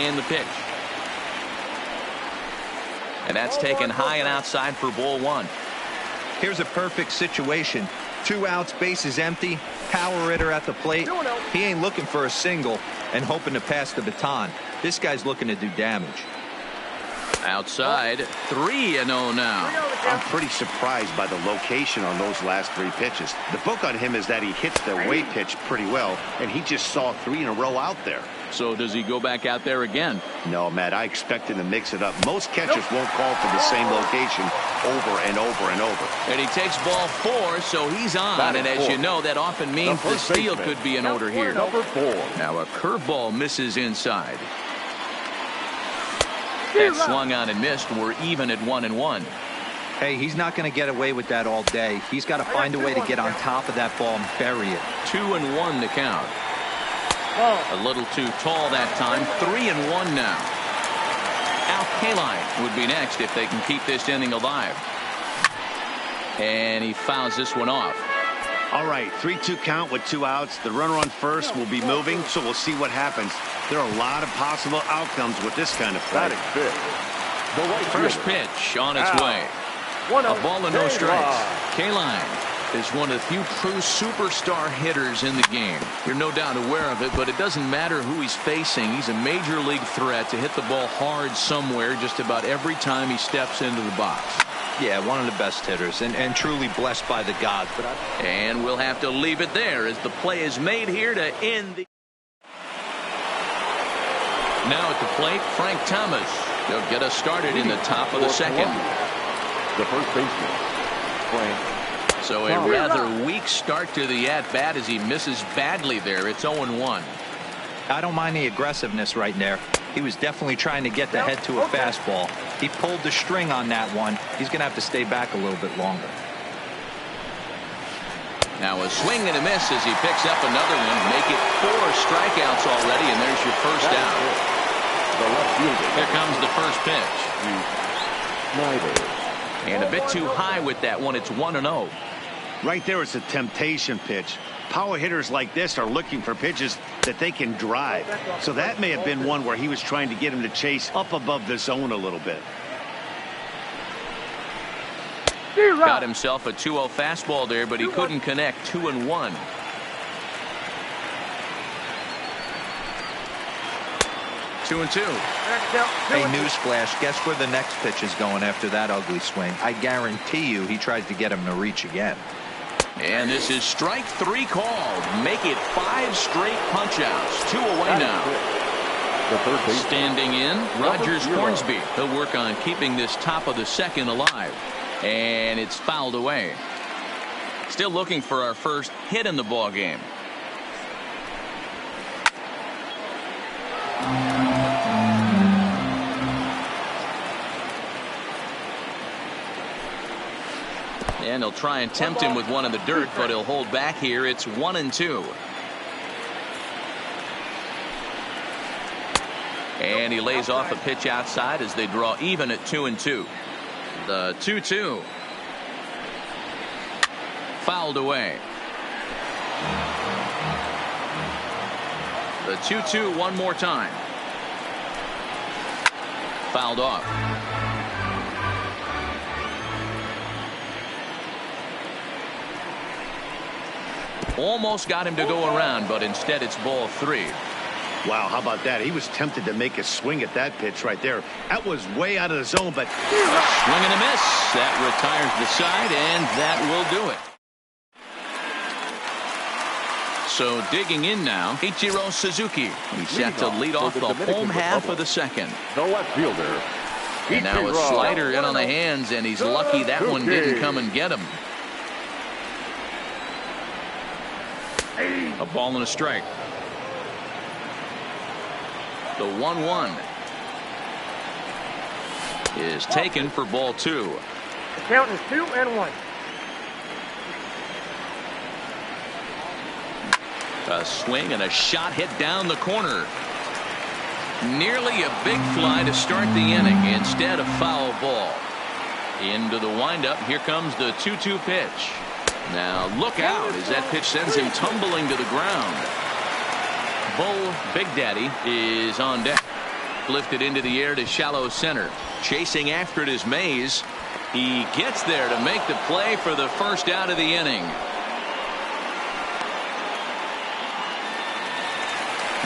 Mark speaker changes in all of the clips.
Speaker 1: And the pitch. And that's taken high and outside for ball one.
Speaker 2: Here's a perfect situation. 2 outs, bases empty, power hitter at the plate. He ain't looking for a single and hoping to pass the baton. This guy's looking to do damage.
Speaker 1: Outside, 3-0 now.
Speaker 3: I'm pretty surprised by the location on those last 3 pitches. The book on him is that he hits the away pitch pretty well, and he just saw 3 in a row out there.
Speaker 1: So does he go back out there again?
Speaker 3: No, Matt, I expect him to mix it up. Most catchers won't call for the same location over and over and over.
Speaker 1: And he takes ball 4, so he's on. And as you know, that often means the steal could be in order here.
Speaker 4: Number 4.
Speaker 1: Now a curveball misses inside. That swung on and missed. We're even at 1-1.
Speaker 2: Hey, he's not going to get away with that all day. He's got to find a way to get on top of that ball and bury it.
Speaker 1: 2-1 to count. A little too tall that time. 3-1 now. Al Kaline would be next if they can keep this inning alive. And he fouls this one off.
Speaker 3: All right, 3-2 count with 2 outs. The runner on first will be moving, so we'll see what happines. There are a lot of possible outcomes with this kind of play.
Speaker 1: First pitch on its way. A ball and no strikes. Kaline is one of the few true superstar hitters in the game. You're no doubt aware of it, but it doesn't matter who he's facing. He's a major league threat to hit the ball hard somewhere just about every time he steps into the box.
Speaker 2: Yeah, one of the best hitters and truly blessed by the gods.
Speaker 1: And we'll have to leave it there as the play is made here to end the. Now at the plate, Frank Thomas. They'll get us started in the top of the second.
Speaker 4: The first baseman, Frank.
Speaker 1: So a rather weak start to the at-bat as he misses badly there. It's 0-1.
Speaker 2: I don't mind the aggressiveness right there. He was definitely trying to get the head to a fastball. He pulled the string on that one. He's going to have to stay back a little bit longer.
Speaker 1: Now a swing and a miss as he picks up another one. Make it 4 strikeouts already, and there's your first out. Here comes the first pitch. And a bit too high with that one. It's 1-0.
Speaker 3: Right there, it's a temptation pitch. Power hitters like this are looking for pitches that they can drive. So that may have been one where he was trying to get him to chase up above the zone a little bit.
Speaker 1: Got himself a 2-0 fastball there, but he couldn't connect. 2-1. Two and two.
Speaker 2: Hey, newsflash, guess where the next pitch is going after that ugly swing? I guarantee you he tries to get him to reach again.
Speaker 1: And this is strike 3 called. Make it 5 straight punch-outs. 2 away now. Standing in, Rogers Hornsby. He'll work on keeping this top of the second alive. And it's fouled away. Still looking for our first hit in the ball game. And he'll try and tempt him with one in the dirt, but he'll hold back here. It's 1-2. And he lays off a pitch outside as they draw even at 2-2. The 2-2. Fouled away. The 2-2 one more time. Fouled off. Almost got him to go around, but instead it's ball 3.
Speaker 3: Wow, how about that? He was tempted to make a swing at that pitch right there. That was way out of the zone, but
Speaker 1: swing and a miss. That retires the side, and that will do it. So digging in now, Ichiro Suzuki. He's set to lead off the home half of the second.
Speaker 4: The left fielder.
Speaker 1: And now a slider in on the hands, and he's lucky that one didn't come and get him. A ball and a strike. The 1-1 is taken for ball 2.
Speaker 5: The count is 2-1.
Speaker 1: A swing and a shot hit down the corner. Nearly a big fly to start the inning. Instead, a foul ball. Into the windup. Here comes the 2-2 pitch. Now look out as that pitch sends him tumbling to the ground. Bull Big Daddy is on deck. lifted into the air to shallow center. Chasing after it is Mays. He gets there to make the play for the first out of the inning.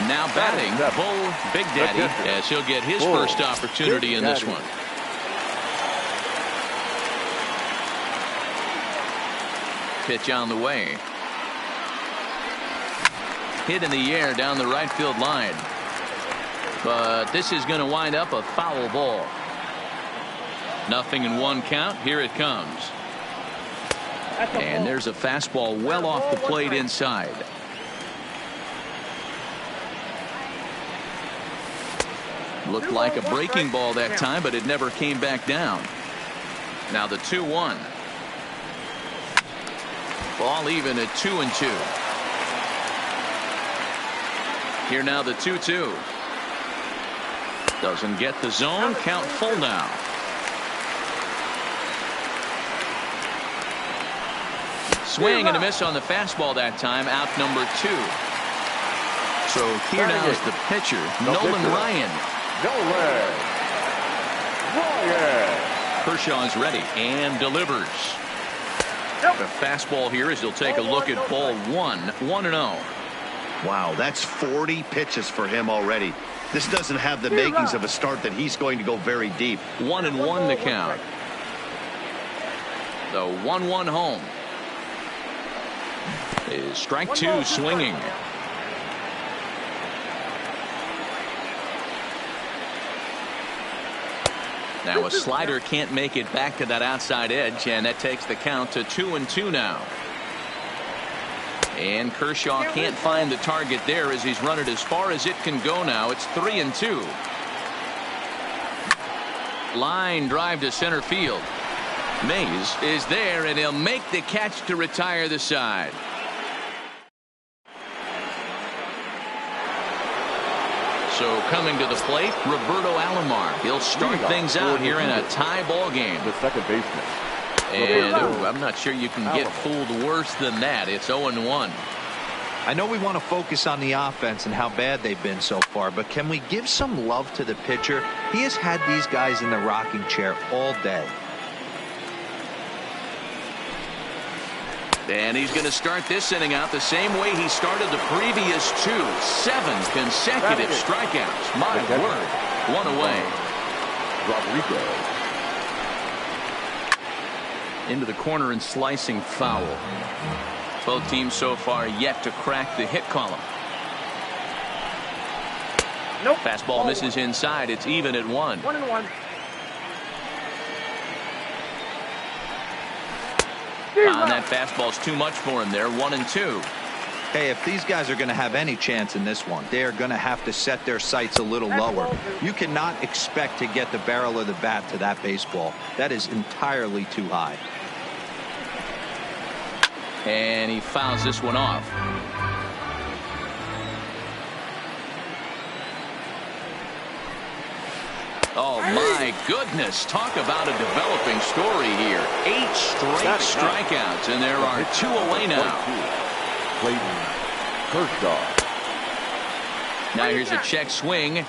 Speaker 1: Now batting, Bull Big Daddy, as he'll get his first opportunity in this one. Pitch on the way. Hit in the air down the right field line. But this is going to wind up a foul ball. 0-1 count. Here it comes. And there's a fastball well off the plate inside. Looked like a breaking ball that time, but it never came back down. Now the 2-1. Ball even at 2-2. Here now the 2-2. Doesn't get the zone. Count full now. Swing and a miss on the fastball that time. Out number 2. So here now is the pitcher, Nolan Ryan. Kershaw is ready and delivers. The fastball here as he'll take a look at ball 1. 1-0.
Speaker 3: Wow, that's 40 pitches for him already. This doesn't have the makings of a start that he's going to go very deep.
Speaker 1: 1-1 the count. The 1-1 home. Is strike 2 swinging. Now a slider can't make it back to that outside edge, and that takes the count to 2-2 now. And Kershaw can't find the target there as he's run it as far as it can go now. It's 3-2. Line drive to center field. Mays is there, and he'll make the catch to retire the side. So coming to the plate, Roberto Alomar. He'll start things out here in a tie ball game.
Speaker 4: The second baseman.
Speaker 1: And I'm not sure you can get fooled worse than that. It's 0-1.
Speaker 2: I know we want to focus on the offense and how bad they've been so far, but can we give some love to the pitcher? He has had these guys in the rocking chair all day.
Speaker 1: And he's going to start this inning out the same way he started the previous 2. 7 consecutive strikeouts. My word. 1 away.
Speaker 4: Rodrigo.
Speaker 1: Into the corner and slicing foul. Both teams so far yet to crack the hit column.
Speaker 5: Nope.
Speaker 1: Fastball misses inside. It's even at 1.
Speaker 5: 1-1.
Speaker 1: That fastball's too much for him there. 1-2.
Speaker 2: Hey, if these guys are going to have any chance in this one, they are going to have to set their sights a little lower. You cannot expect to get the barrel of the bat to that baseball. That is entirely too high.
Speaker 1: And he fouls this one off. Oh, my goodness. Talk about a developing story here. 8 straight strikeouts, and there are 2 away now.
Speaker 4: Clayton Kershaw.
Speaker 1: Now here's a check swing.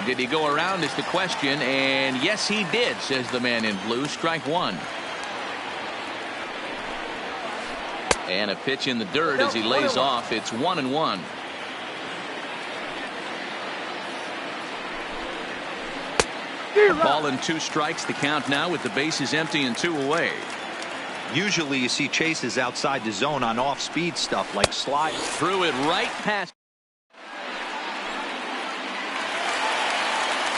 Speaker 1: Did he go around is the question, and yes, he did, says the man in blue. Strike 1. And a pitch in the dirt as he lays off. It's 1-1. Ball and 2 strikes. The count now with the bases empty and 2 away.
Speaker 2: Usually you see chases outside the zone on off-speed stuff like slide.
Speaker 1: Threw it right past.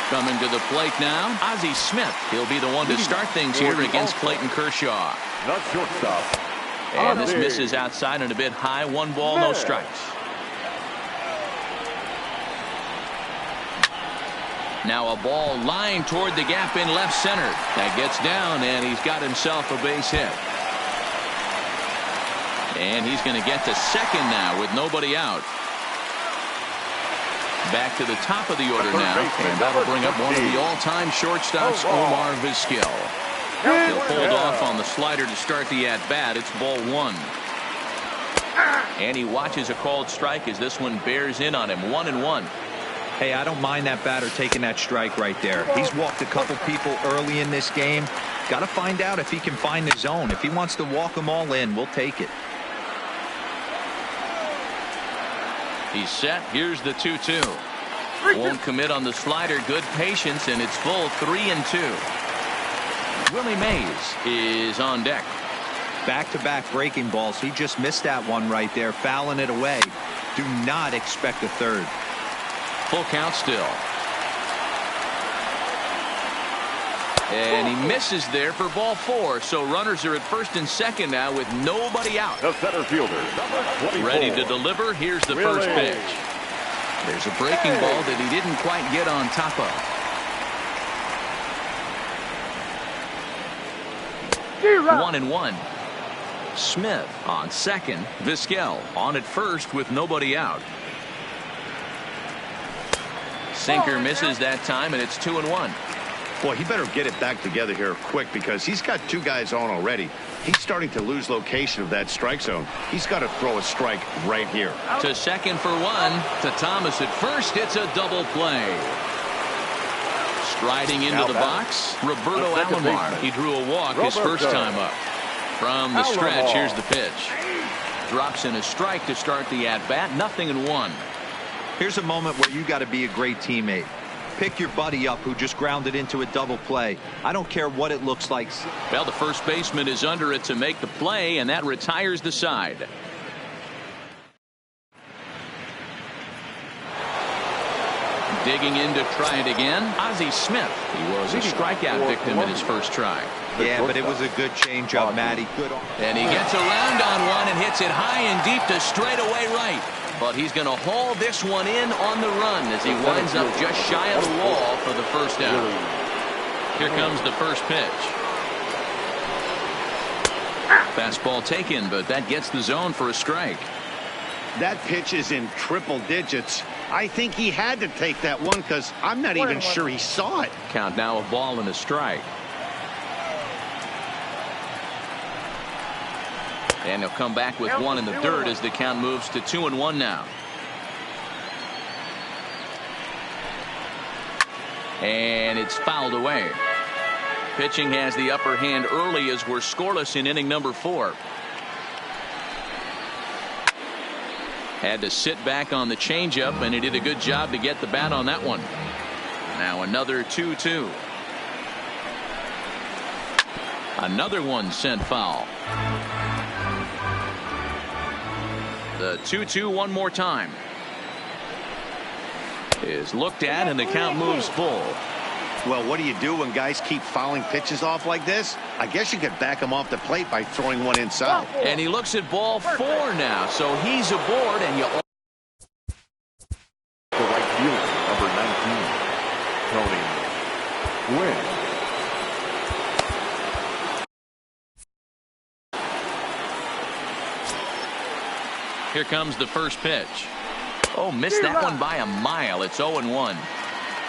Speaker 1: Coming to the plate now, Ozzie Smith. He'll be the one to start things here against Clayton Kershaw.
Speaker 4: Not shortstop.
Speaker 1: And this misses outside and a bit high. 1 ball, no strikes. Now a ball lined toward the gap in left center. That gets down, and he's got himself a base hit. And he's going to get to second now with nobody out. Back to the top of the order now, and that'll bring up one of the all-time shortstops, Omar Vizquel. He'll hold off on the slider to start the at-bat. It's ball 1. And he watches a called strike as this one bears in on him. 1-1.
Speaker 2: Hey, I don't mind that batter taking that strike right there. He's walked a couple people early in this game. Got to find out if he can find the zone. If he wants to walk them all in, we'll take it.
Speaker 1: He's set. Here's the 2-2. Won't commit on the slider. Good patience, and it's full 3-2. Willie Mays is on deck.
Speaker 2: Back-to-back breaking balls. He just missed that one right there, fouling it away. Do not expect a third.
Speaker 1: Full count still. And he misses there for ball 4. So runners are at first and second now with nobody out.
Speaker 4: The center fielder, number 24.
Speaker 1: Ready to deliver. Here's the first pitch. There's a breaking ball that he didn't quite get on top of. 1-1. Smith on second. Vizquel on at first with nobody out. Sinker misses that time, and it's 2-1.
Speaker 3: Boy, he better get it back together here quick because he's got 2 guys on already. He's starting to lose location of that strike zone. He's got to throw a strike right here.
Speaker 1: To second for 1. To Thomas at first. It's a double play. Striding into the box, Roberto Alomar. He drew a walk his first time up. From the stretch, here's the pitch. Drops in a strike to start the at-bat. 0-1.
Speaker 2: Here's a moment where you got to be a great teammate. Pick your buddy up who just grounded into a double play. I don't care what it looks like.
Speaker 1: Well, the first baseman is under it to make the play, and that retires the side. Digging in to try it again, Ozzie Smith. He was a strikeout victim in his first try.
Speaker 2: Yeah, but it was a good changeup, Matty. Good.
Speaker 1: And he gets around on one and hits it high and deep to straightaway right. But he's going to haul this one in on the run as he winds up just shy of the wall for the first out. Here comes the first pitch. Fastball taken, but that gets the zone for a strike.
Speaker 3: That pitch is in triple digits. I think he had to take that one because I'm not even sure he saw it.
Speaker 1: Count now, a ball and a strike. And he'll come back with 1 in the dirt as the count moves to 2-1 now. And it's fouled away. Pitching has the upper hand early as we're scoreless in inning number 4. Had to sit back on the changeup, and he did a good job to get the bat on that one. Now another 2-2. Another one sent foul. The 2-2 one more time. Is looked at, and the count moves full.
Speaker 3: Well, what do you do when guys keep fouling pitches off like this? I guess you could back him off the plate by throwing one inside.
Speaker 1: And he looks at ball 4 now, so he's aboard, and you.
Speaker 4: The right fielder, number 19, Tony Gwynn.
Speaker 1: Here comes the first pitch. Oh, missed that one by a mile. It's 0-1.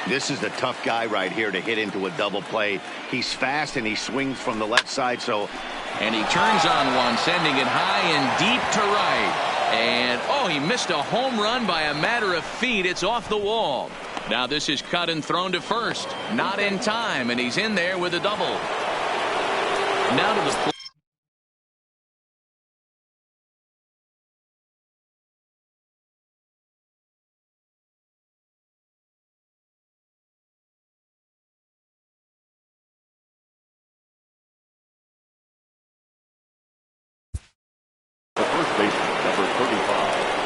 Speaker 3: This is the tough guy right here to hit into a double play. He's fast and he swings from the left side, so.
Speaker 1: And he turns on one, sending it high and deep to right. And, oh, he missed a home run by a matter of feet. It's off the wall. Now this is cut and thrown to first. Not in time, and he's in there with a double. Now to the.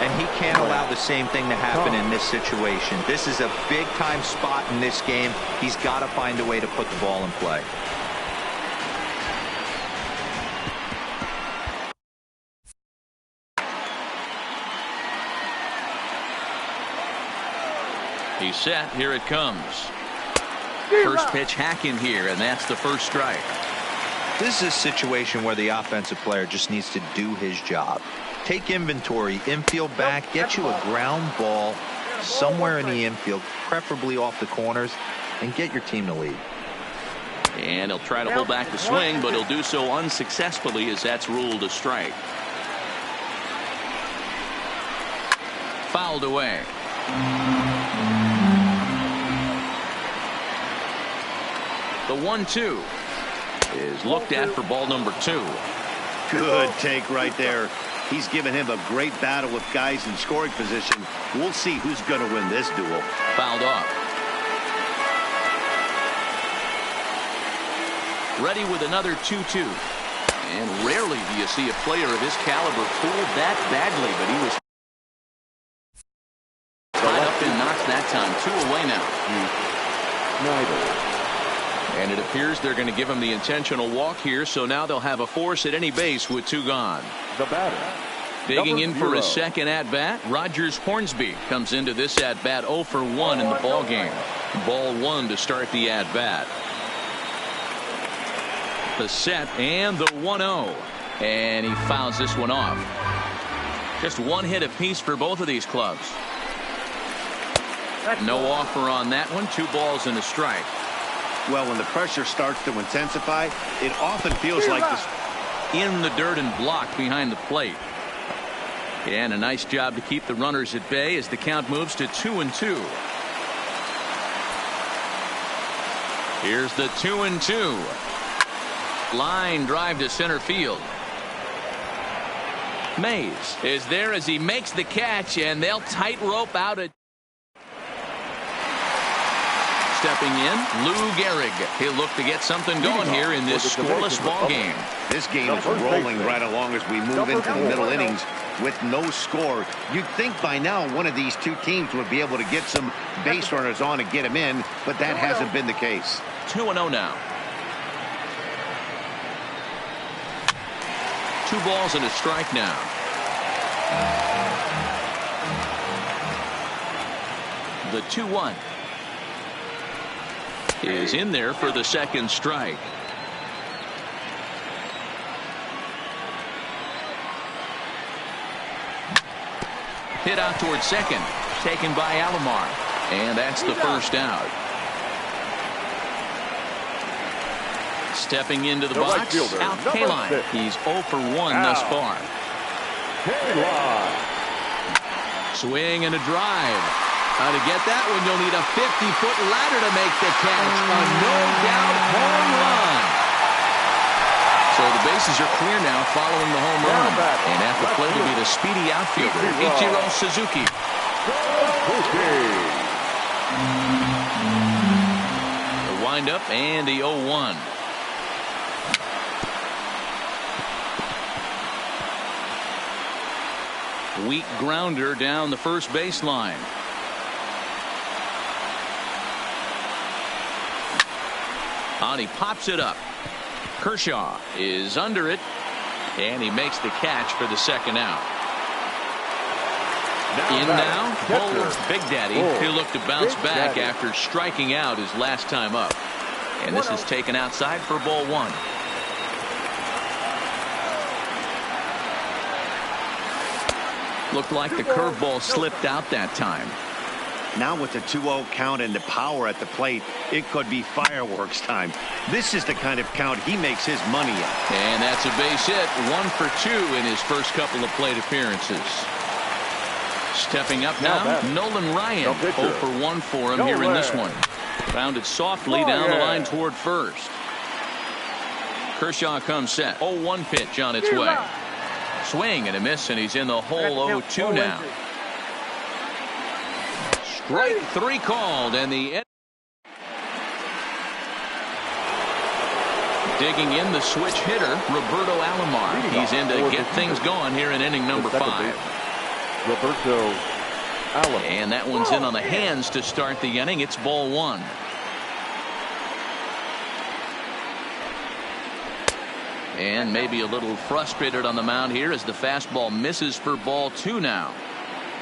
Speaker 2: And he can't allow the same thing to happen in this situation. This is a big-time spot in this game. He's got to find a way to put the ball in play.
Speaker 1: He's set. Here it comes. First pitch hack in here, and that's the first strike.
Speaker 2: This is a situation where the offensive player just needs to do his job. Take inventory, infield back, get you a ground ball somewhere in the infield, preferably off the corners, and get your team to lead.
Speaker 1: And he'll try to hold back the swing, but he'll do so unsuccessfully as that's ruled a strike. Fouled away. The 1-2 is looked at for ball number 2.
Speaker 3: Good take right there. He's given him a great battle with guys in scoring position. We'll see who's going to win this duel.
Speaker 1: Fouled off. Ready with another 2-2. And rarely do you see a player of his caliber fooled that badly, but he was tied up and knocks that time. 2 away now. And it appears they're going to give him the intentional walk here, so now they'll have a force at any base with 2 gone.
Speaker 4: The batter.
Speaker 1: Digging in for his second at-bat, Rogers Hornsby comes into this at-bat 0 for 1 in the ball game. Ball 1 to start the at-bat. The set and the 1-0. And he fouls this one off. Just 1 hit apiece for both of these clubs. No offer on that one. 2 balls and a strike.
Speaker 3: Well, when the pressure starts to intensify, it often feels like this.
Speaker 1: In the dirt and blocked behind the plate. And a nice job to keep the runners at bay as the count moves to 2-2. Here's the 2-2. Line drive to center field. Mays is there as he makes the catch, and they'll tightrope out it. Stepping in, Lou Gehrig. He'll look to get something going here in this scoreless ball game.
Speaker 3: This game is rolling right along as we move into the middle innings with no score. You'd think by now one of these 2 teams would be able to get some base runners on and get them in, but that hasn't been the case.
Speaker 1: 2-0 now. 2 balls and a strike now. The 2-1 is in there for the second strike. Hit out towards second, taken by Alomar, and that's the first out. Stepping into the box, Al Kaline. He's 0 for 1 thus far. Swing and a drive. To get that one, you'll need a 50-foot ladder to make the catch. A no-doubt home run. So the bases are clear now following the home run. And at the plate will be the speedy outfielder, Ichiro Suzuki. The windup and the 0-1. Weak grounder down the first baseline. He pops it up. Kershaw is under it, and he makes the catch for the second out. In now, Bowler, Big Daddy. He'll look to bounce back after striking out his last time up. And this is taken outside for ball 1. Looked like the curveball slipped out that time.
Speaker 3: Now with the 2-0 count and the power at the plate, it could be fireworks time. This is the kind of count he makes his money at.
Speaker 1: And that's a base hit. 1 for 2 in his first couple of plate appearances. Stepping up now, Nolan Ryan. 0 for 1 for him here in this one. Rounded softly down the line toward first. Kershaw comes set. 0-1 pitch on its way. Swing and a miss, and he's in the hole. 0-2 now. Strike 3 called, and the digging in the switch hitter, Roberto Alomar. He's in to get things going here in inning number 5.
Speaker 4: Roberto Alomar.
Speaker 1: And that one's in on the hands to start the inning. It's ball 1. And maybe a little frustrated on the mound here as the fastball misses for ball 2 now.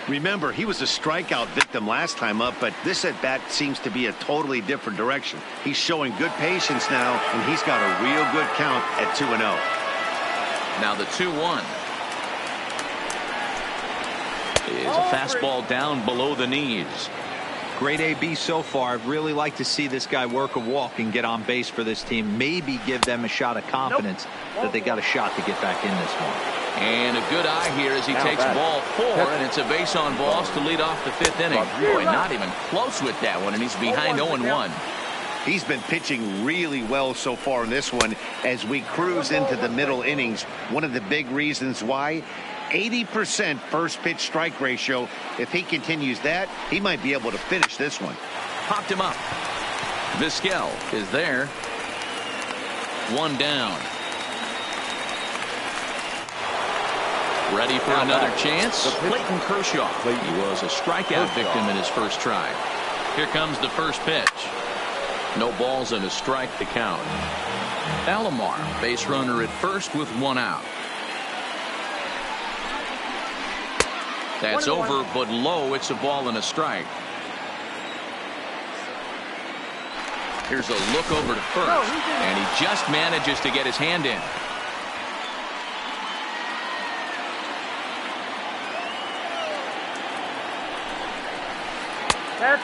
Speaker 3: Remember, he was a strikeout victim last time up, but this at-bat seems to be a totally different direction. He's showing good patience now, and he's got a real good count at 2-0.
Speaker 1: Now the 2-1 is a fastball down below the knees.
Speaker 2: Great AB so far. I'd really like to see this guy work a walk and get on base for this team. Maybe give them a shot of confidence that they got a shot to get back in this one.
Speaker 1: And a good eye here as he takes ball 4, and it's a base on balls to lead off the 5th inning. Boy, not even close with that one, and he's behind 0-1.
Speaker 3: He's been pitching really well so far in this one as we cruise into the middle innings. One of the big reasons why, 80% first pitch strike ratio. If he continues that, he might be able to finish this one.
Speaker 1: Popped him up. Vizquel is there. One down. Ready for another chance. Clayton Kershaw. He was a strikeout victim in his first try. Here comes the first pitch. No balls and a strike to count. Alomar, base runner at first with one out. That's over, but low. It's a ball and a strike. Here's a look over to first, and he just manages to get his hand in.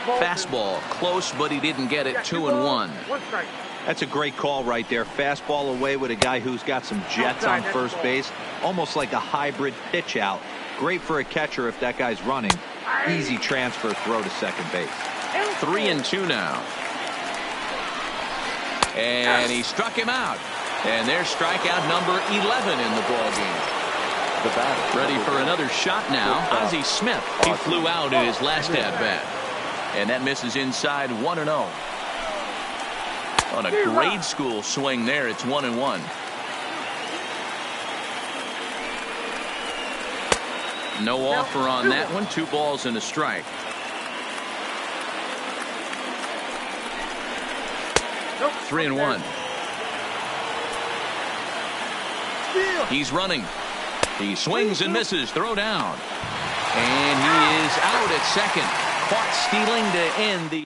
Speaker 1: Fastball close, but he didn't get it. 2-1.
Speaker 2: That's a great call right there. Fastball away with a guy who's got some jets on first base, almost like a hybrid pitch out. Great for a catcher if that guy's running. Easy transfer throw to second base.
Speaker 1: 3-2 now. And he struck him out. And there's strikeout number 11 in the ballgame. Ready for another shot now. Ozzie Smith. He flew out in his last at-bat. And that misses inside. 1-0. On a grade school swing there, it's 1-1. No offer on that one. 2 balls and a strike.
Speaker 5: Nope.
Speaker 1: 3-1. He's running. He swings and misses. Throw down. And he is out at second. Caught stealing to end the.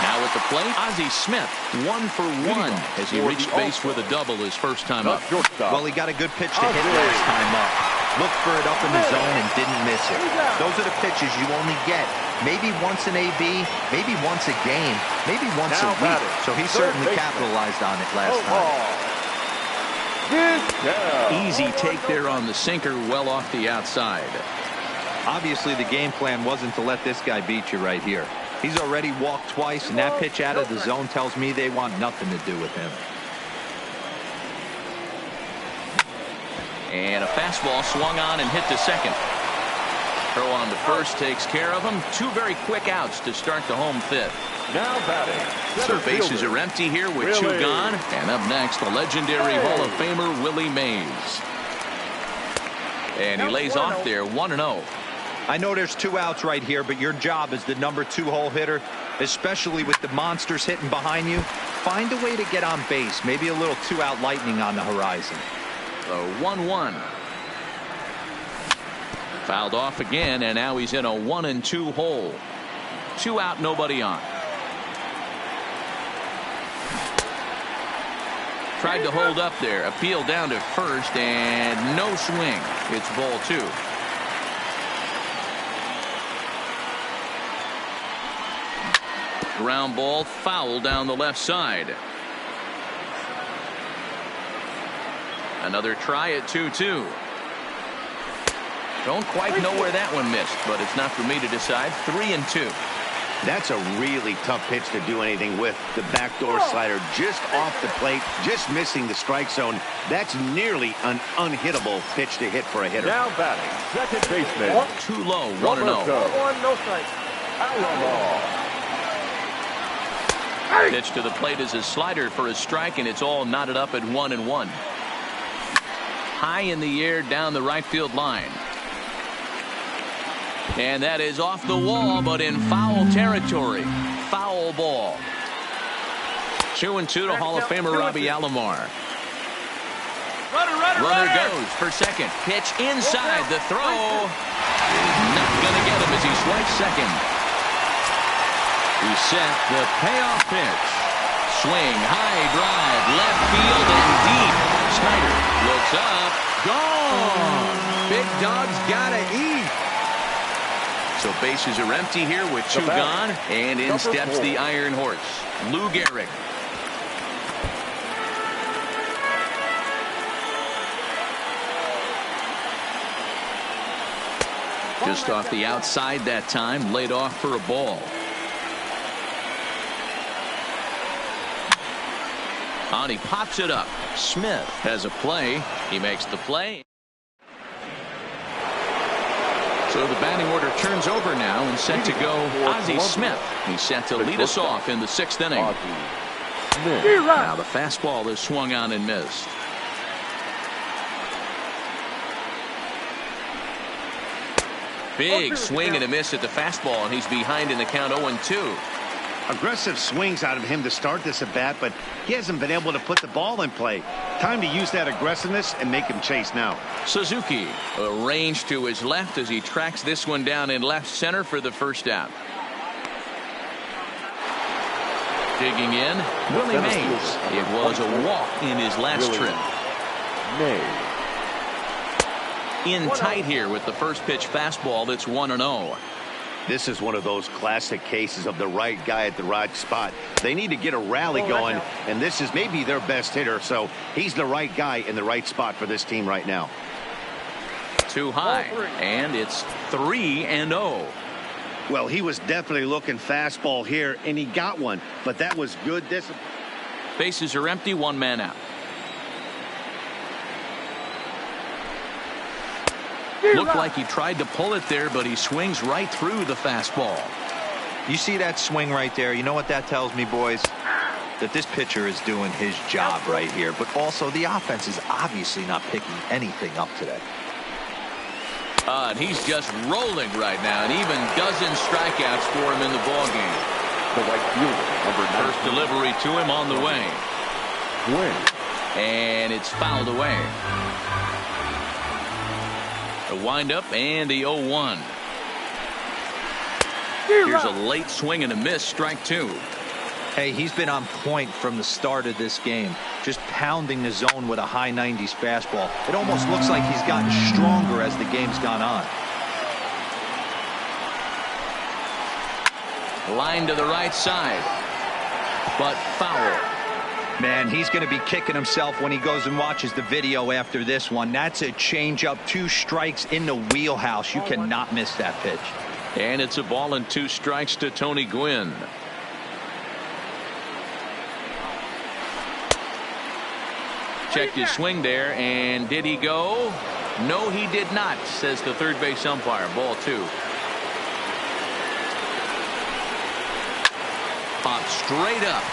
Speaker 1: Now at the plate, Ozzie Smith, 1 for 1 as he reached base with a double his first time up.
Speaker 2: Well, he got a good pitch to hit last time up. Looked for it up in the zone and didn't miss it. Those are the pitches you only get maybe once an AB, maybe once a game, maybe once a week. So he certainly capitalized on it last time.
Speaker 1: Easy take there on the sinker, well off the outside.
Speaker 2: Obviously, the game plan wasn't to let this guy beat you right here. He's already walked twice, and that pitch out of the zone tells me they want nothing to do with him.
Speaker 1: And a fastball swung on and hit to second. Throw on to first takes care of him. 2 very quick outs to start the home fifth.
Speaker 4: Now batting.
Speaker 1: So bases are empty here with 2 gone. And up next, the legendary Hall of Famer Willie Mays. And he lays off there. 1-0.
Speaker 2: I know there's 2 outs right here, but your job as the number 2 hole hitter, especially with the monsters hitting behind you, find a way to get on base. Maybe a little 2-out lightning on the horizon.
Speaker 1: So 1-1. Fouled off again, and now he's in a 1-2 hole. 2 out, nobody on. Tried to hold up there. Appeal down to first, and no swing. It's ball 2. Ground ball foul down the left side. Another try at 2-2. Don't quite know where that one missed, but it's not for me to decide. 3-2.
Speaker 3: That's a really tough pitch to do anything with. The backdoor slider just off the plate, just missing the strike zone. That's nearly an unhittable pitch to hit for a hitter.
Speaker 4: Now batting, second baseman.
Speaker 1: Too low. 1-0.
Speaker 5: 1-1, no strike.
Speaker 1: Pitch to the plate is a slider for a strike, and it's all knotted up at 1-1. High in the air down the right field line. And that is off the wall, but in foul territory. Foul ball. 2-2 to Hall of Famer Robbie Alomar. Runner goes for second. Pitch inside. The throw is not going to get him as he swipes second. He set the payoff pitch. Swing, high drive, left field and deep. Snyder looks up. Gone. Big dog's gotta eat. So bases are empty here with 2 gone, and in steps the Iron Horse, Lou Gehrig. Just off the outside that time, laid off for a ball. On, he pops it up. Smith has a play. He makes the play. So the batting order turns over now and set to go Ozzie Smith. He's set to lead us off in the 6th inning. Now the fastball is swung on and missed. Big swing and a miss at the fastball, and he's behind in the count 0-2.
Speaker 3: Aggressive swings out of him to start this at bat, but he hasn't been able to put the ball in play. Time to use that aggressiveness and make him chase now.
Speaker 1: Suzuki, a range to his left as he tracks this one down in left center for the first out. Digging in, Willie Mays. It was a walk in his last trip. In tight here with the first pitch fastball that's 1-0.
Speaker 3: This is one of those classic cases of the right guy at the right spot. They need to get a rally going, and this is maybe their best hitter, so he's the right guy in the right spot for this team right now.
Speaker 1: Too high, and it's 3-0.
Speaker 3: Well, he was definitely looking fastball here, and he got one, but that was good discipline.
Speaker 1: Bases are empty, 1 man out. Looked like he tried to pull it there, but he swings right through the fastball.
Speaker 2: You see that swing right there? You know what that tells me, boys? That this pitcher is doing his job right here, but also the offense is obviously not picking anything up today.
Speaker 1: And he's just rolling right now, and even dozen strikeouts for him in the ballgame.
Speaker 4: The right fielder, number 9.
Speaker 1: First delivery to him on the way. And it's fouled away. The windup and the 0-1. Here's a late swing and a miss, strike 2.
Speaker 2: Hey, he's been on point from the start of this game, just pounding the zone with a high 90s fastball. It almost looks like he's gotten stronger as the game's gone on.
Speaker 1: Line to the right side, but foul.
Speaker 2: Man, he's going to be kicking himself when he goes and watches the video after this one. That's a changeup, 2 strikes in the wheelhouse. You cannot miss that pitch.
Speaker 1: And it's a ball and 2 strikes to Tony Gwynn. Checked his swing there, and did he go? No, he did not, says the third base umpire. Ball 2. Pop straight up.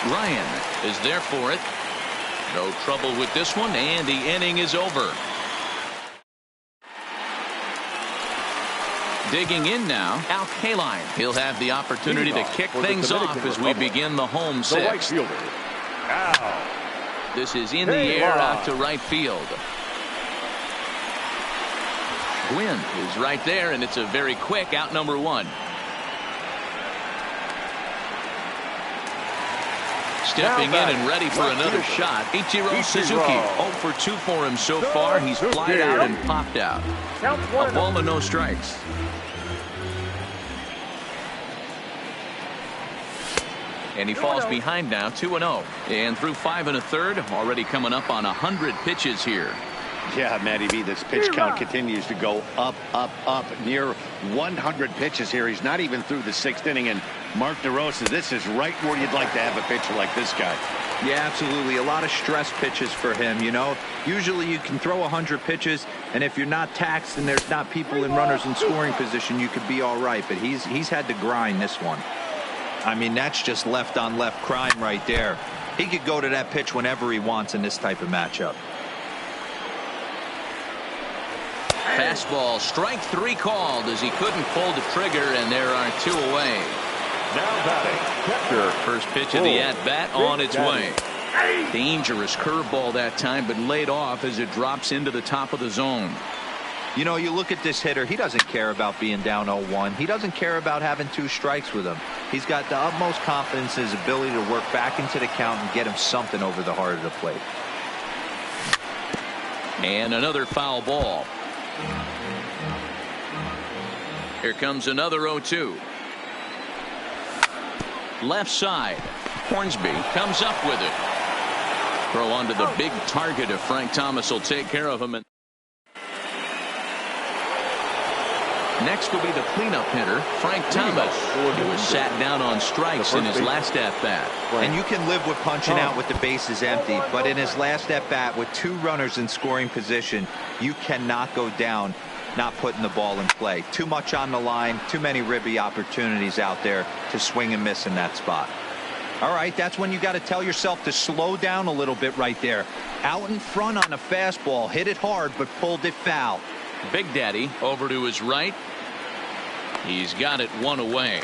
Speaker 1: Ryan is there for it. No trouble with this one, and the inning is over. Digging in now, Al Kaline. He'll have the opportunity to kick things off as we begin the home 6th. This is in the air out to right field. Gwynn is right there, and it's a very quick out, number 1. Stepping in and ready for another shot, Ichiro Suzuki. 0 for 2 for him so far. He's flied out and popped out. A ball and no strikes. And he falls behind now, 2-0. And through 5 1/3, already coming up on 100 pitches here.
Speaker 3: Yeah, Matty V, this pitch count continues to go up, up, up. Near 100 pitches here. He's not even through the 6th inning. And Mark DeRosa, this is right where you'd like to have a pitcher like this guy.
Speaker 2: Yeah, absolutely. A lot of stress pitches for him, you know. Usually you can throw 100 pitches, and if you're not taxed and there's not people in runners in scoring position, you could be all right. But he's had to grind this one. I mean, that's just left-on-left crime right there. He could go to that pitch whenever he wants in this type of matchup.
Speaker 1: Fastball, strike 3 called as he couldn't pull the trigger, and there are 2 away.
Speaker 4: Now batting, catcher.
Speaker 1: First pitch of the at-bat on its way. Dangerous curveball that time, but laid off as it drops into the top of the zone.
Speaker 2: You know, you look at this hitter, he doesn't care about being down 0-1. He doesn't care about having 2 strikes with him. He's got the utmost confidence in his ability to work back into the count and get him something over the heart of the plate.
Speaker 1: And another foul ball. Here comes another 0-2. Left side. Hornsby comes up with it. Throw onto the big target if Frank Thomas will take care of him. Next will be the cleanup hitter, Frank Thomas. He was sat down on strikes in his last at-bat.
Speaker 2: And you can live with punching out with the bases empty, but in his last at-bat with 2 runners in scoring position, you cannot go down not putting the ball in play. Too much on the line, too many ribby opportunities out there to swing and miss in that spot. All right, that's when you got to tell yourself to slow down a little bit right there. Out in front on a fastball, hit it hard, but pulled it foul.
Speaker 1: Big Daddy over to his right. He's got it 1 away.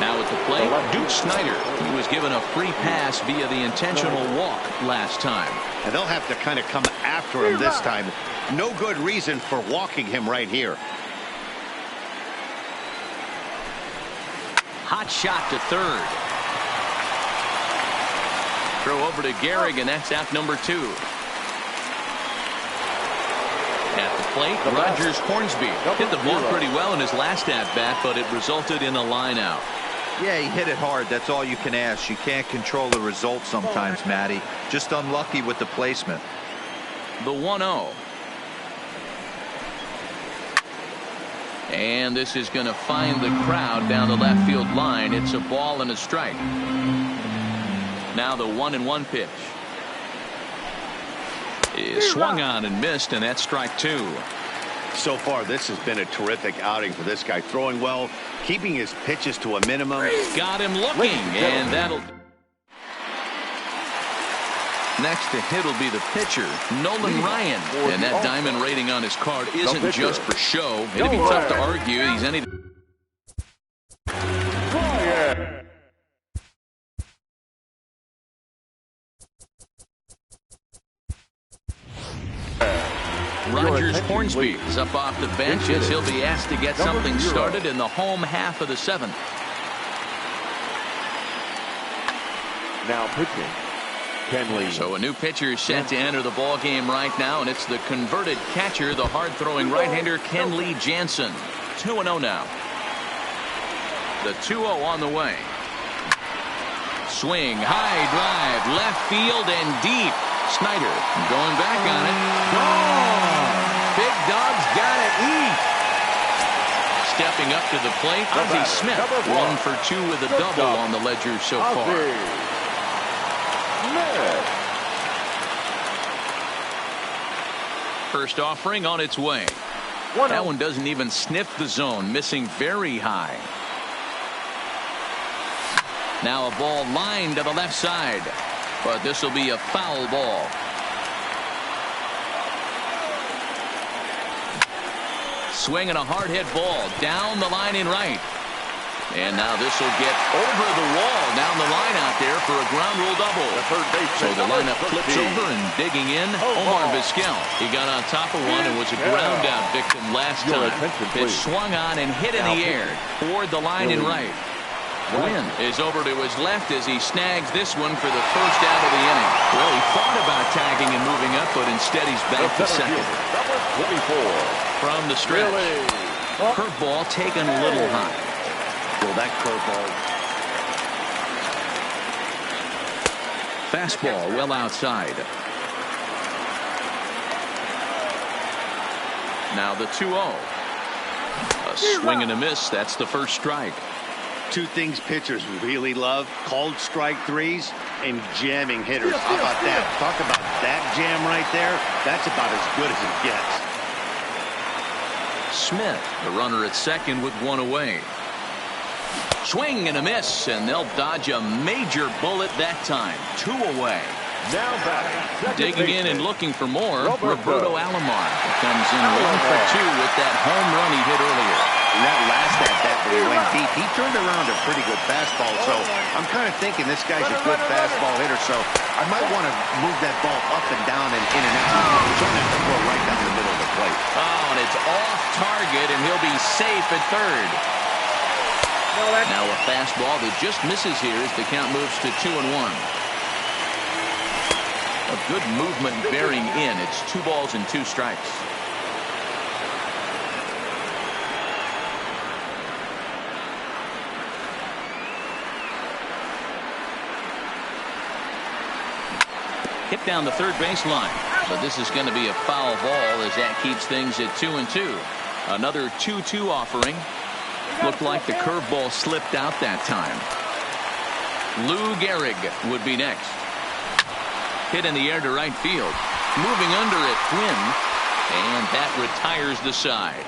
Speaker 1: Now at the plate, Duke Snider. He was given a free pass via the intentional walk last time.
Speaker 3: And they'll have to kind of come after him this time. No good reason for walking him right here.
Speaker 1: Hot shot to third. Throw over to Gehrig, and that's out number 2. At the plate, Rogers Hornsby hit the ball pretty well in his last at-bat, but it resulted in a line out.
Speaker 2: Yeah, he hit it hard. That's all you can ask. You can't control the result sometimes, Matty. Just unlucky with the placement.
Speaker 1: The 1-0. And this is going to find the crowd down the left field line. It's a ball and a strike. Now the 1-1 pitch is swung on and missed, and that's strike 2.
Speaker 3: So far, this has been a terrific outing for this guy. Throwing well, keeping his pitches to a minimum.
Speaker 1: Got him looking, and that'll... Next to hit will be the pitcher, Nolan Ryan. And that diamond rating on his card isn't just for show. It'd be tough to argue he's any... Rogers Hornsby is up off the bench as he'll be asked to get something started in the home half of the 7th.
Speaker 4: Now pitching, Ken Lee.
Speaker 1: So a new pitcher is set to enter the ball game right now, and it's the converted catcher, the hard-throwing right-hander Kenley Jansen. 2-0 now. The 2-0 on the way. Swing, high drive, left field and deep. Snider going back on it. Gone! Big Dog's got to eat. Stepping up to the plate, Ozzie Smith. 1 for 2 with a double on the ledger so far. First offering on its way. That one doesn't even sniff the zone, missing very high. Now a ball lined to the left side. But this will be a foul ball. Swinging a hard hit ball down the line in right. And now this will get over the wall down the line out there for a ground rule double. So the lineup flips over and digging in, Omar Vizquel. He got on top of one and was a ground out victim last time. It swung on and hit in the air toward the line in right. Wynn is over to his left as he snags this one for the first out of the inning. Well, he thought about tagging and moving up, but instead he's back to second. From the stretch. Curveball taken a little high.
Speaker 3: Well, that curveball.
Speaker 1: Fastball well outside. Now the 2-0. A swing and a miss. That's the first strike.
Speaker 3: 2 things pitchers really love: called strike 3s and jamming hitters. How about that? Talk about that jam right there. That's about as good as it gets.
Speaker 1: Smith, the runner at second with 1 away. Swing and a miss, and they'll dodge a major bullet that time. 2 away.
Speaker 4: Now batting.
Speaker 1: Digging in and looking for more, Roberto Alomar comes in 1 for 2 with that home run he hit earlier.
Speaker 3: And that last at-bat when he went deep, he turned around a pretty good fastball. So I'm kind of thinking this guy's a good fastball hitter. So I might want to move that ball up and down and in and out. Trying to throw right down the middle of the plate.
Speaker 1: Oh, and it's off target, and he'll be safe at third. Now a fastball that just misses here as the count moves to 2-1. A good movement bearing in. It's 2 balls and 2 strikes. Hit down the third baseline. but this is going to be a foul ball as that keeps things at 2-2. Another 2-2 offering. Looked like the curveball slipped out that time. Lou Gehrig would be next. Hit in the air to right field. Moving under at Quinn, and that retires the side.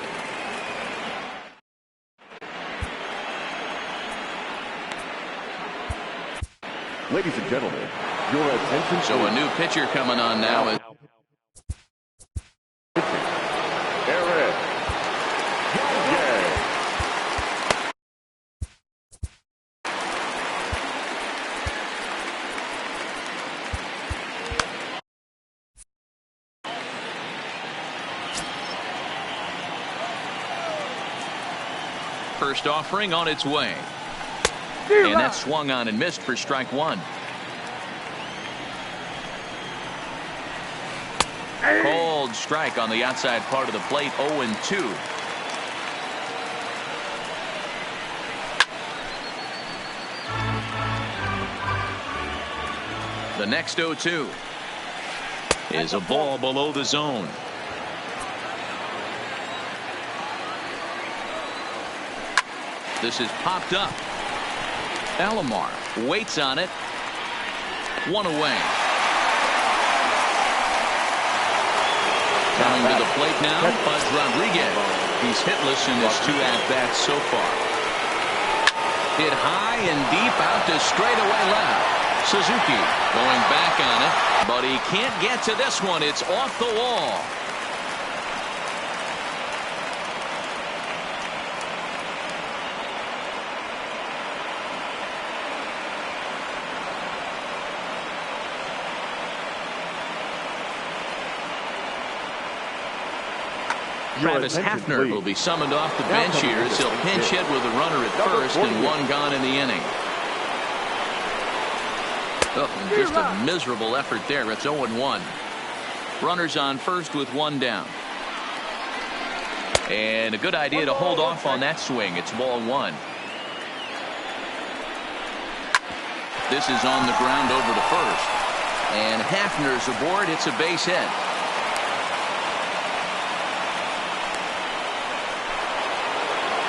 Speaker 4: Ladies and gentlemen, your attention.
Speaker 1: So a new pitcher coming on now.
Speaker 4: Eric Yay.
Speaker 1: First offering on its way. And that swung on and missed for strike one. Cold strike on the outside part of the plate. 0-2. The next 0-2 is a ball below the zone. This is popped up. Alomar waits on it. One away. Coming to the plate now, Buzz Rodriguez. He's hitless in his 2 at-bats so far. Hit high and deep out to straightaway left. Suzuki going back on it, but he can't get to this one. It's off the wall. Travis Hafner will be summoned off the bench here as he'll pinch hit with a runner at first and 1 gone in the inning. Oh, and just a miserable effort there. It's 0-1. Runners on first with 1 down. And a good idea to hold off on that swing. It's ball 1. This is on the ground over to first. And Hafner's aboard. It's a base hit.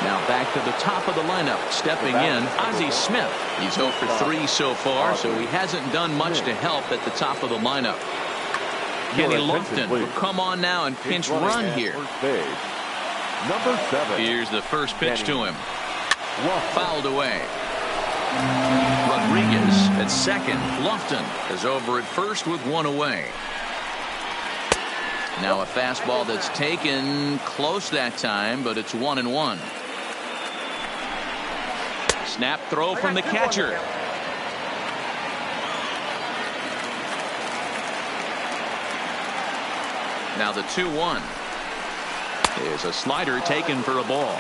Speaker 1: Now back to the top of the lineup. Stepping in, Ozzie Smith. He's 0 for 3 so far, so he hasn't done much to help at the top of the lineup. Kenny Lofton will come on now and pinch run here.
Speaker 4: Number 7.
Speaker 1: Here's the first pitch to him. Fouled away. Rodriguez at second. Lofton is over at first with 1 away. Now a fastball that's taken close that time, but it's 1-1. Snap throw from the catcher. Now the 2-1 is a slider taken for a ball.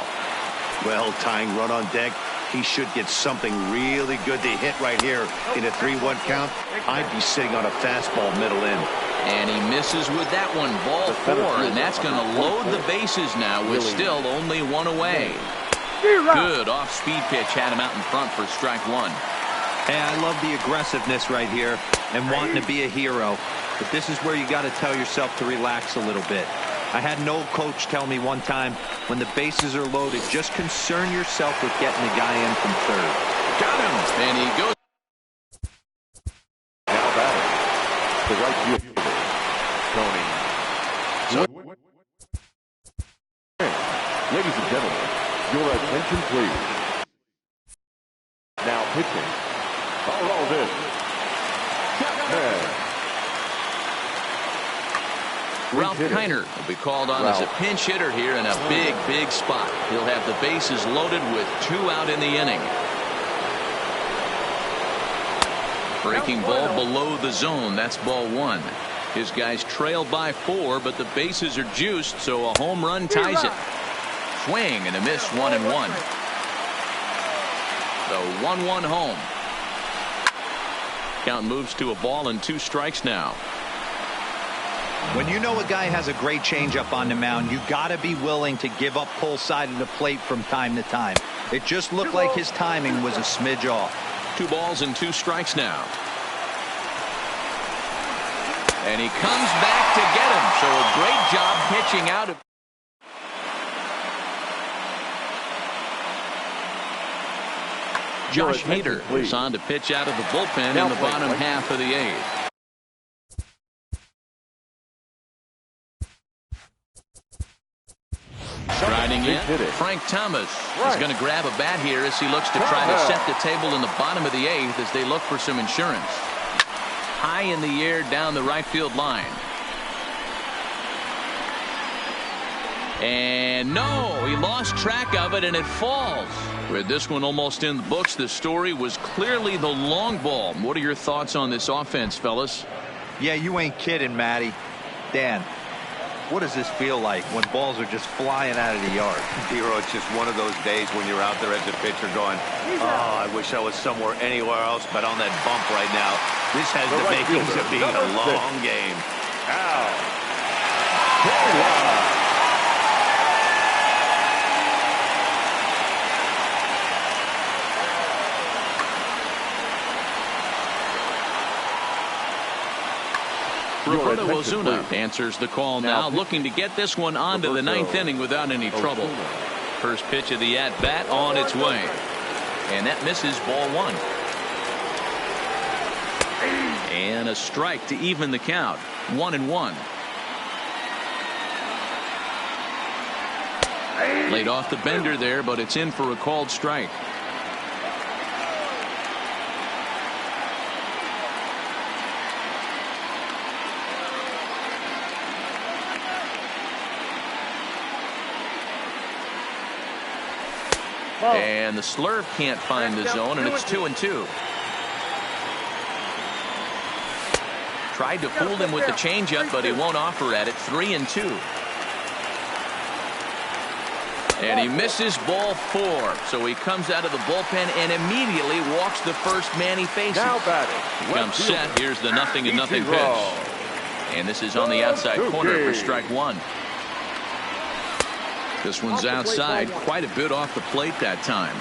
Speaker 3: Well, tying run on deck. He should get something really good to hit right here in a 3-1 count. I'd be sitting on a fastball middle in.
Speaker 1: And he misses with that one. Ball 4, and that's going to load the bases now with still only 1 away. Good off-speed pitch had him out in front for strike 1.
Speaker 2: Hey, I love the aggressiveness right here and wanting to be a hero. But this is where you got to tell yourself to relax a little bit. I had an old coach tell me one time, when the bases are loaded, just concern yourself with getting the guy in from third.
Speaker 1: Got him, and he goes.
Speaker 4: Now batting, the right field, Tony. Ladies and gentlemen, your attention please. Now pitching. All this.
Speaker 1: Ralph Kiner will be called on as a pinch hitter here in a big spot. He'll have the bases loaded with 2 out in the inning. Breaking ball below the zone. That's ball 1. His guys trail by 4, but the bases are juiced, so a home run ties it. Swing and a miss, 1-1. The 1-1 home. Count moves to a ball and 2 strikes now.
Speaker 2: When you know a guy has a great changeup on the mound, you got to be willing to give up pull side of the plate from time to time. It just looked like his timing was a smidge off.
Speaker 1: 2 balls and 2 strikes now. And he comes back to get him. So a great job pitching out of. Josh Hader is on to pitch out of the bullpen in the bottom half of the eighth. Riding in, Frank Thomas is going to grab a bat here as he looks to try to set the table in the bottom of the eighth as they look for some insurance. High in the air down the right field line. And no, he lost track of it and it falls. With this one almost in the books, the story was clearly the long ball. What are your thoughts on this offense, fellas?
Speaker 2: Yeah, you ain't kidding, Matty. Dan, what does this feel like when balls are just flying out of the yard?
Speaker 3: Hero, it's just one of those days when you're out there as a pitcher going, oh, I wish I was somewhere anywhere else but on that bump right now. This has the makings of being a long game.
Speaker 1: Roberto Ozuna answers the call now, looking to get this one onto the ninth inning without any trouble. First pitch of the at-bat on its way. And that misses ball one. And a strike to even the count. 1-1. Laid off the bender there, but it's in for a called strike. And the slurve can't find the zone, and it's 2-2. Tried to fool him with the changeup, but he won't offer at it. 3-2. And he misses ball four. So he comes out of the bullpen and immediately walks the first man he faces.
Speaker 4: Now batting.
Speaker 1: Comes set. Here's the 0-0 pitch. And this is on the outside corner for strike one. This one's outside, quite a bit off the plate that time.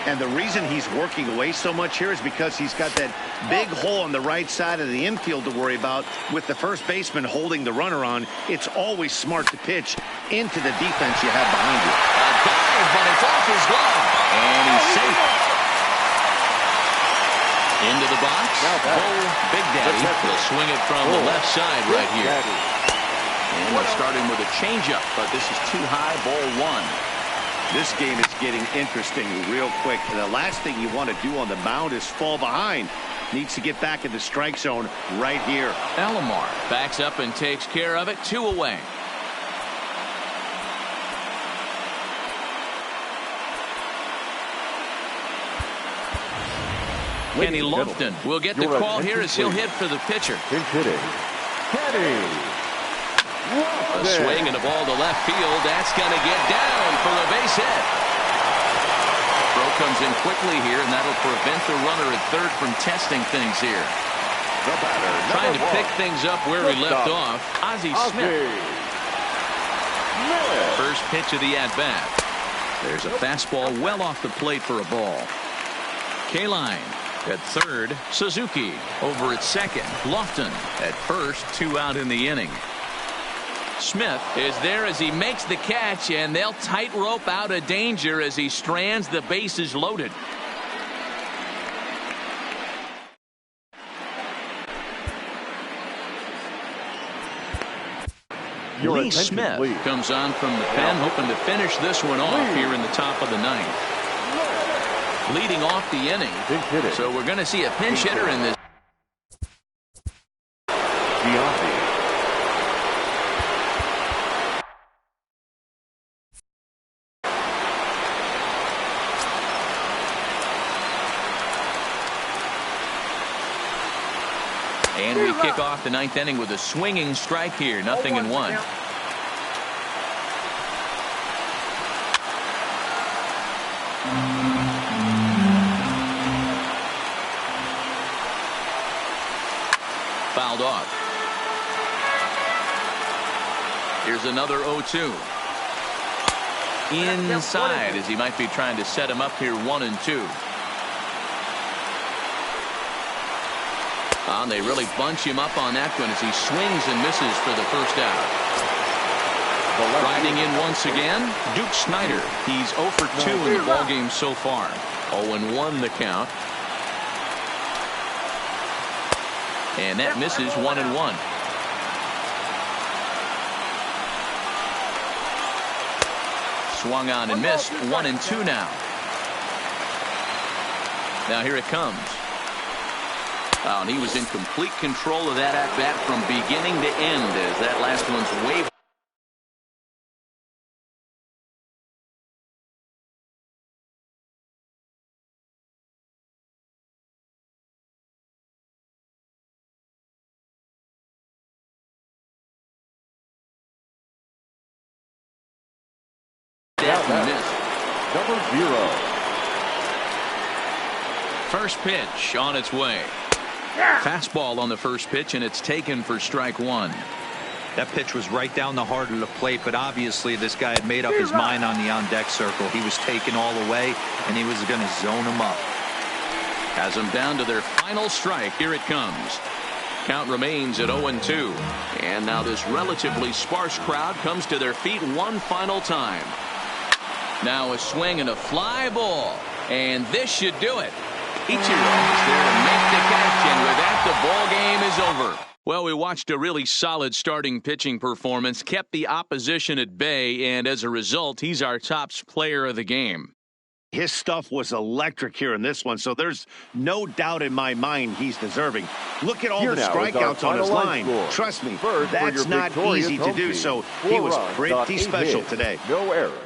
Speaker 3: And the reason he's working away so much here is because he's got that big hole on the right side of the infield to worry about. With the first baseman holding the runner on, it's always smart to pitch into the defense you have behind you.
Speaker 1: A dive, but it's off his glove. And he's safe. Into the box. Big Daddy will swing it from the left side right here. And we're starting with a changeup, but this is too high, ball one.
Speaker 3: This game is getting interesting real quick. And the last thing you want to do on the mound is fall behind. Needs to get back in the strike zone right here.
Speaker 1: Alomar backs up and takes care of it. 2 away. Kenny Lofton will get the call here as he'll hit for the pitcher. A swing and a ball to left field. That's going to get down for a base hit. Throw comes in quickly here, and that'll prevent the runner at third from testing things here. Trying to pick things up where he left off. Ozzie Smith. First pitch of the at-bat. There's a fastball well off the plate for a ball. Kaline at third. Suzuki over at second. Lofton at first. 2 out in the inning. Smith is there as he makes the catch, and they'll tightrope out of danger as he strands the bases loaded. Lee Smith comes on from the pen, hoping to finish this one off here in the top of the ninth. Leading off the inning. So we're going to see a pinch hitter in this. And we kick off the ninth inning with a swinging strike here. 0-1. Fouled off. Here's another 0-2. Inside as he might be trying to set him up here. 1-2. They really bunch him up on that one as he swings and misses for the first out. Riding in once again, Duke Snider. He's 0 for 2 in the ballgame so far. 0-1 the count. And that misses 1-1. Swung on and missed. 1-2 now. Now here it comes. And he was in complete control of that at-bat from beginning to end as that last one's way.
Speaker 4: Number 0.
Speaker 1: First pitch on its way. Fastball on the first pitch, and it's taken for strike 1.
Speaker 2: That pitch was right down the heart of the plate, but obviously this guy had made up his mind on the on-deck circle. He was taken all the way, and he was going to zone him up.
Speaker 1: Has them down to their final strike. Here it comes. Count remains at 0-2. And now this relatively sparse crowd comes to their feet one final time. Now a swing and a fly ball. And this should do it. Ichiro is there to make the catch, and with that, the ball game is over. Well, we watched a really solid starting pitching performance, kept the opposition at bay, and as a result, he's our top player of the game.
Speaker 3: His stuff was electric here in this one, so there's no doubt in my mind he's deserving. Look at all the strikeouts on his line. Trust me, that's not easy to do, so he was pretty special today.
Speaker 4: No errors.